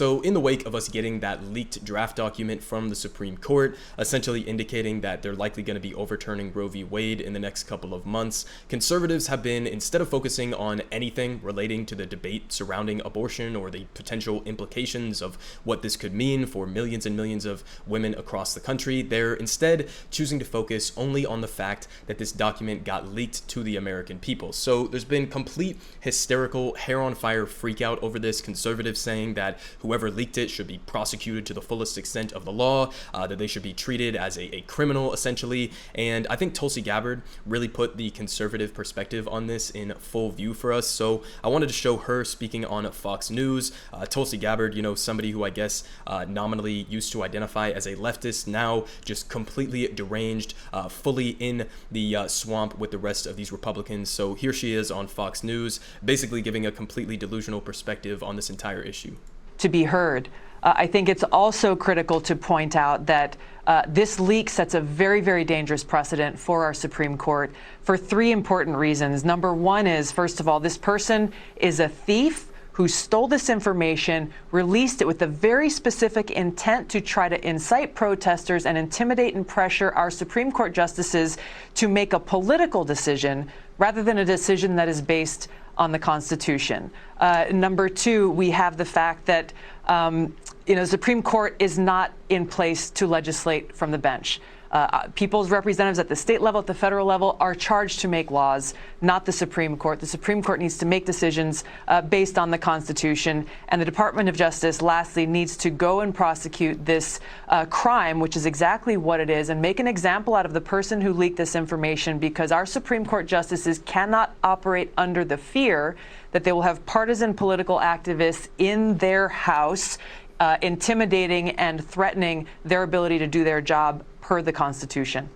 So in the wake of us getting that leaked draft document from the Supreme Court, essentially indicating that they're likely going to be overturning Roe v. Wade in the next couple of months, conservatives have been, instead of focusing on anything relating to the debate surrounding abortion or the potential implications of what this could mean for millions and millions of women across the country, they're instead choosing to focus only on the fact that this document got leaked to the American people. So there's been complete hysterical, hair on fire freak out over this, conservatives saying that whoever leaked it should be prosecuted to the fullest extent of the law, that they should be treated as a criminal essentially. And I think Tulsi Gabbard really put the conservative perspective on this in full view for us. So I wanted to show her speaking on Fox News. Tulsi Gabbard, somebody who I guess nominally used to identify as a leftist, now just completely deranged, fully in the swamp with the rest of these Republicans. So here she is on Fox News, basically giving a completely delusional perspective on this entire issue. To be heard. I think it's also critical to point out that this leak sets a very, very dangerous precedent for our Supreme Court for three important reasons. Number one is, first of all, this person is a thief who stole this information, released it with a very specific intent to try to incite protesters and intimidate and pressure our Supreme Court justices to make a political decision rather than a decision that is based on the Constitution. Number two, we have the fact that the Supreme Court is not in place to legislate from the bench. People's representatives at the state level, at the federal level, are charged to make laws, not the Supreme Court. The Supreme Court needs to make decisions based on the Constitution. And the Department of Justice, lastly, needs to go and prosecute this crime, which is exactly what it is, and make an example out of the person who leaked this information, because our Supreme Court justices cannot operate under the fear that they will have partisan political activists in their house intimidating and threatening their ability to do their job per the Constitution.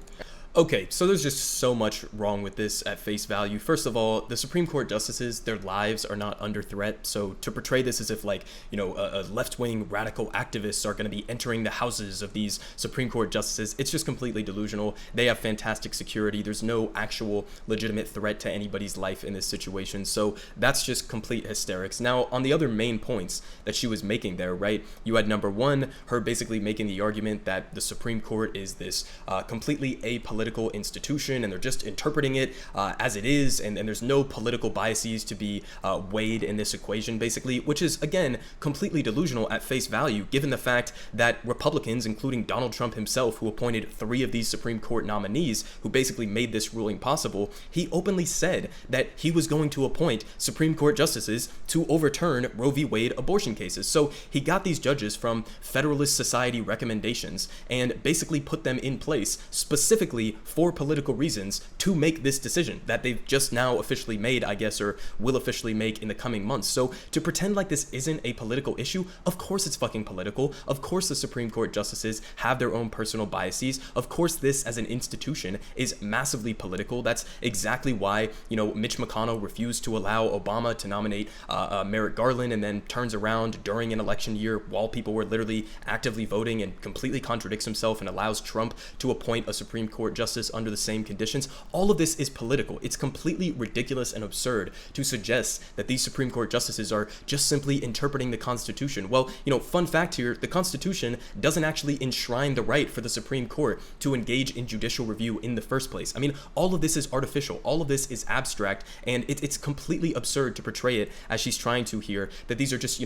Okay, so there's just so much wrong with this at face value. First of all, the Supreme Court justices, their lives are not under threat. So to portray this as if a left-wing radical activists are going to be entering the houses of these Supreme Court justices, it's just completely delusional. They have fantastic security. There's no actual legitimate threat to anybody's life in this situation. So that's just complete hysterics. Now, on the other main points that she was making there, right, you had number one, her basically making the argument that the Supreme Court is this completely apolitical institution, and they're just interpreting it as it is, and there's no political biases to be weighed in this equation, basically, which is, again, completely delusional at face value, given the fact that Republicans, including Donald Trump himself, who appointed 3 of these Supreme Court nominees, who basically made this ruling possible, he openly said that he was going to appoint Supreme Court justices to overturn Roe v. Wade abortion cases. So he got these judges from Federalist Society recommendations and basically put them in place specifically for political reasons to make this decision that they've just now officially made, I guess, or will officially make in the coming months. So to pretend like this isn't a political issue, of course it's fucking political. Of course the Supreme Court justices have their own personal biases. Of course this as an institution is massively political. That's exactly why, Mitch McConnell refused to allow Obama to nominate Merrick Garland, and then turns around during an election year while people were literally actively voting and completely contradicts himself and allows Trump to appoint a Supreme Court justice under the same conditions. All of this is political. It's completely ridiculous and absurd to suggest that these Supreme Court justices are just simply interpreting the Constitution. Well, fun fact here, the Constitution doesn't actually enshrine the right for the Supreme Court to engage in judicial review in the first place. I mean, all of this is artificial. All of this is abstract, and it's completely absurd to portray it as she's trying to here, that these are just,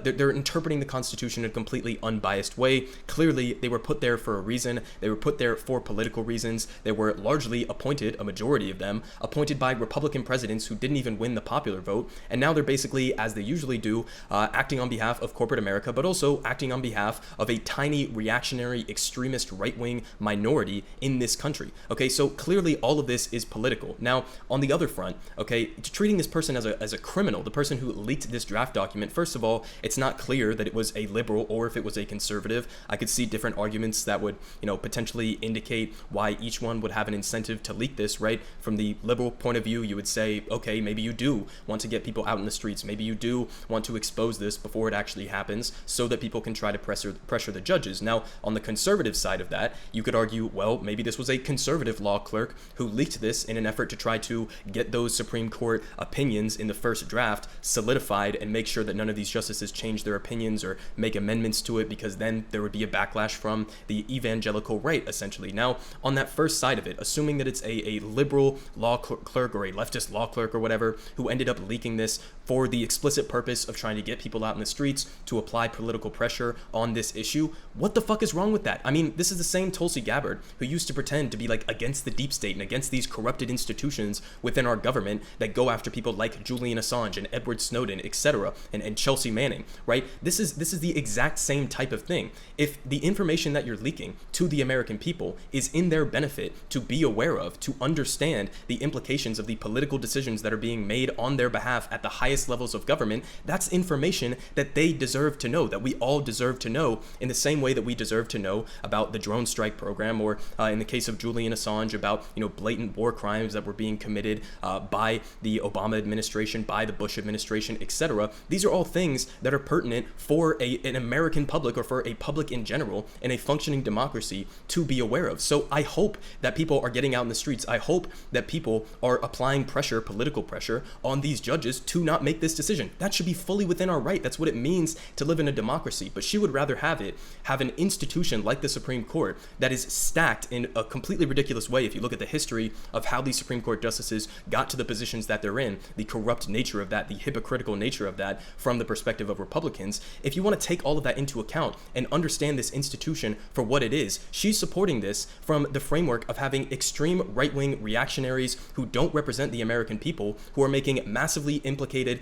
they're interpreting the Constitution in a completely unbiased way. Clearly, they were put there for a reason. They were put there for political reasons. They were largely appointed, a majority of them, appointed by Republican presidents who didn't even win the popular vote. And now they're basically, as they usually do, acting on behalf of corporate America, but also acting on behalf of a tiny reactionary extremist right-wing minority in this country. Okay, so clearly all of this is political. Now, on the other front, okay, treating this person as a criminal, the person who leaked this draft document, first of all, it's not clear that it was a liberal or if it was a conservative. I could see different arguments that would, potentially indicate why each one would have an incentive to leak this, right? From the liberal point of view, you would say, okay, maybe you do want to get people out in the streets. Maybe you do want to expose this before it actually happens so that people can try to pressure the judges. Now, on the conservative side of that, you could argue, well, maybe this was a conservative law clerk who leaked this in an effort to try to get those Supreme Court opinions in the first draft solidified and make sure that none of these justices change their opinions or make amendments to it, because then there would be a backlash from the evangelical right, essentially. Now, on that first side of it, assuming that it's a liberal law clerk or a leftist law clerk or whatever who ended up leaking this for the explicit purpose of trying to get people out in the streets to apply political pressure on this issue, what the fuck is wrong with that? I mean, this is the same Tulsi Gabbard who used to pretend to be like against the deep state and against these corrupted institutions within our government that go after people like Julian Assange and Edward Snowden, etc., and Chelsea Manning, right? This is the exact same type of thing. If the information that you're leaking to the American people is in their benefit to be aware of, to understand the implications of the political decisions that are being made on their behalf at the highest levels of government, that's information that they deserve to know, that we all deserve to know, in the same way that we deserve to know about the drone strike program, or in the case of Julian Assange, about blatant war crimes that were being committed by the Obama administration, by the Bush administration, etc. These are all things that are pertinent for an American public, or for a public in general, in a functioning democracy to be aware of. So I hope that people are getting out in the streets. I hope that people are applying pressure, political pressure, on these judges to not make this decision. That should be fully within our right. That's what it means to live in a democracy. But she would rather have an institution like the Supreme Court that is stacked in a completely ridiculous way. If you look at the history of how these Supreme Court justices got to the positions that they're in, the corrupt nature of that, the hypocritical nature of that from the perspective of Republicans, if you want to take all of that into account and understand this institution for what it is, she's supporting this from the framework of having extreme right-wing reactionaries who don't represent the American people, who are making massively impactful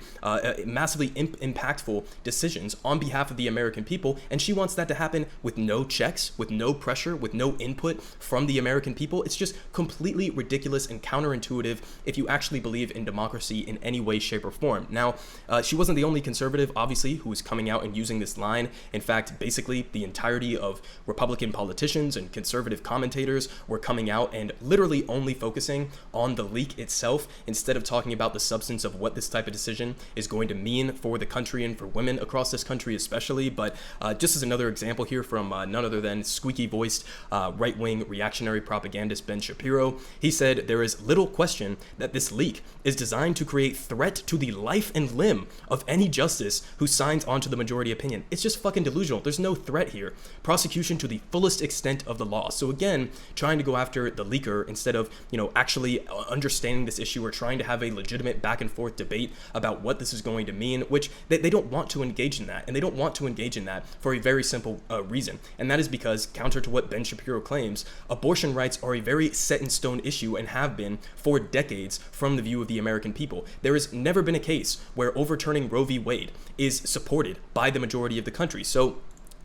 decisions on behalf of the American people, and she wants that to happen with no checks, with no pressure, with no input from the American people. It's just completely ridiculous and counterintuitive if you actually believe in democracy in any way, shape, or form. Now, she wasn't the only conservative, obviously, who was coming out and using this line. In fact, basically the entirety of Republican politicians and conservative commentators were coming out and literally only focusing on the leak itself, instead of talking about the substance of what this type of decision is going to mean for the country and for women across this country especially. But just as another example here from none other than squeaky-voiced right-wing reactionary propagandist Ben Shapiro, he said, "There is little question that this leak is designed to create threat to the life and limb of any justice who signs onto the majority opinion." It's just fucking delusional. There's no threat here. Prosecution to the fullest extent of the law. So again, trying to go after the leaker instead of, actually understanding this issue, or trying to have a legitimate back and forth debate about what this is going to mean, which they don't want to engage in that. And they don't want to engage in that for a very simple reason. And that is because, counter to what Ben Shapiro claims, abortion rights are a very set in stone issue and have been for decades from the view of the American people. There has never been a case where overturning Roe v. Wade is supported by the majority of the country. So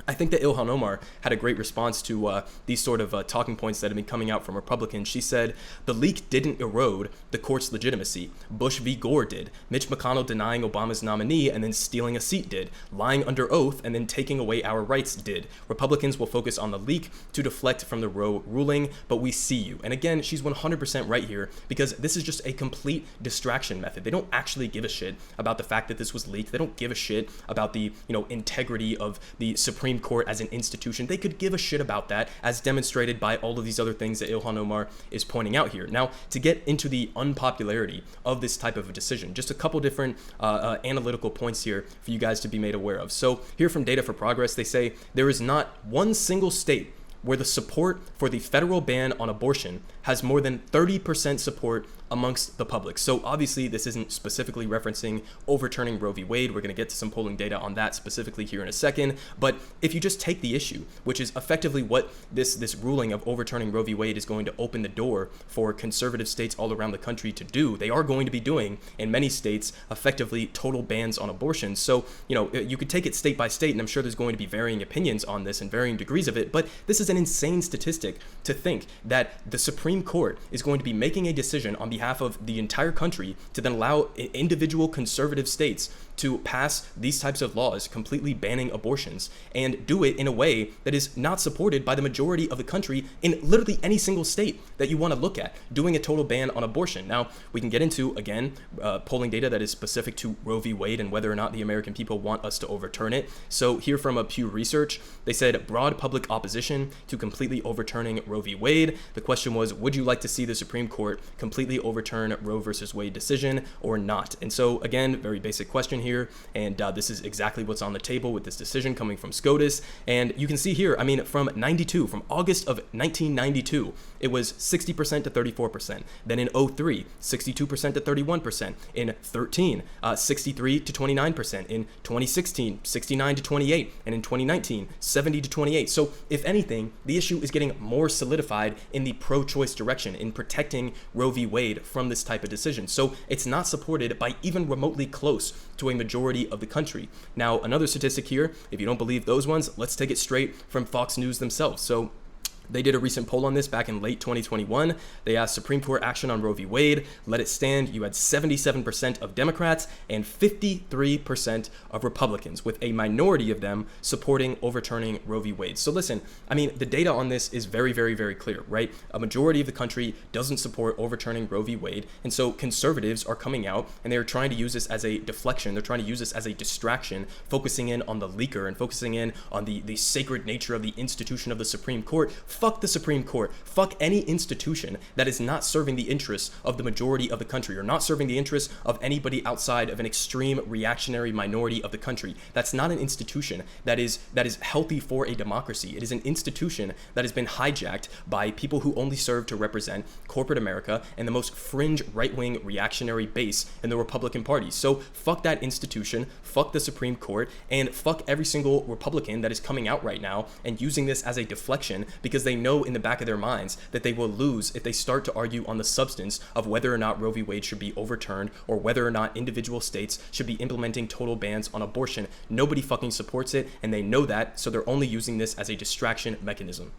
I think that Ilhan Omar had a great response to these sort of talking points that have been coming out from Republicans. She said, "The leak didn't erode the court's legitimacy. Bush v. Gore did. Mitch McConnell denying Obama's nominee and then stealing a seat did. Lying under oath and then taking away our rights did. Republicans will focus on the leak to deflect from the Roe ruling, but we see you." And again, she's 100% right here, because this is just a complete distraction method. They don't actually give a shit about the fact that this was leaked. They don't give a shit about the, integrity of the Supreme Court as an institution. They could give a shit about that, as demonstrated by all of these other things that Ilhan Omar is pointing out here. Now, to get into the unpopularity of this type of a decision, just a couple different analytical points here for you guys to be made aware of. So here from Data for Progress, they say there is not one single state where the support for the federal ban on abortion has more than 30% support amongst the public. So obviously this isn't specifically referencing overturning Roe v. Wade. We're going to get to some polling data on that specifically here in a second. But if you just take the issue, which is effectively what this ruling of overturning Roe v. Wade is going to open the door for conservative states all around the country to do, they are going to be doing in many states effectively total bans on abortion. So, you could take it state by state, and I'm sure there's going to be varying opinions on this and varying degrees of it, but this is an insane statistic to think that the Supreme Court is going to be making a decision on behalf of the entire country to then allow individual conservative states to pass these types of laws completely banning abortions and do it in a way that is not supported by the majority of the country in literally any single state that you want to look at, doing a total ban on abortion. Now, we can get into, again, polling data that is specific to Roe v. Wade and whether or not the American people want us to overturn it. So here from a Pew Research, they said broad public opposition to completely overturning Roe v. Wade. The question was, would you like to see the Supreme Court completely overturn Roe versus Wade decision or not? And so, again, very basic question here, and this is exactly what's on the table with this decision coming from Scotus. And you can see here, I mean, from August of 1992, it was 60% to 34%. Then in 03, 62% to 31%. In 13, 63 to 29%. In 2016, 69 to 28. And in 2019, 70 to 28. So if anything, the issue is getting more solidified in the pro-choice direction, in protecting Roe v. Wade from this type of decision. So it's not supported by even remotely close to a majority of the country. Now, another statistic here, if you don't believe those ones, let's take it straight from Fox News themselves. So they did a recent poll on this back in late 2021. They asked Supreme Court action on Roe v. Wade, let it stand. You had 77% of Democrats and 53% of Republicans, with a minority of them supporting overturning Roe v. Wade. So listen, I mean, the data on this is very, very, very clear, right? A majority of the country doesn't support overturning Roe v. Wade. And so conservatives are coming out and they're trying to use this as a deflection. They're trying to use this as a distraction, focusing in on the leaker and focusing in on the sacred nature of the institution of the Supreme Court. Fuck the Supreme Court. Fuck any institution that is not serving the interests of the majority of the country, or not serving the interests of anybody outside of an extreme reactionary minority of the country. That's not an institution that is healthy for a democracy. It is an institution that has been hijacked by people who only serve to represent corporate America and the most fringe right-wing reactionary base in the Republican Party. So fuck that institution, fuck the Supreme Court, and fuck every single Republican that is coming out right now and using this as a deflection, because they know in the back of their minds that they will lose if they start to argue on the substance of whether or not Roe v. Wade should be overturned, or whether or not individual states should be implementing total bans on abortion. Nobody fucking supports it, and they know that, so they're only using this as a distraction mechanism.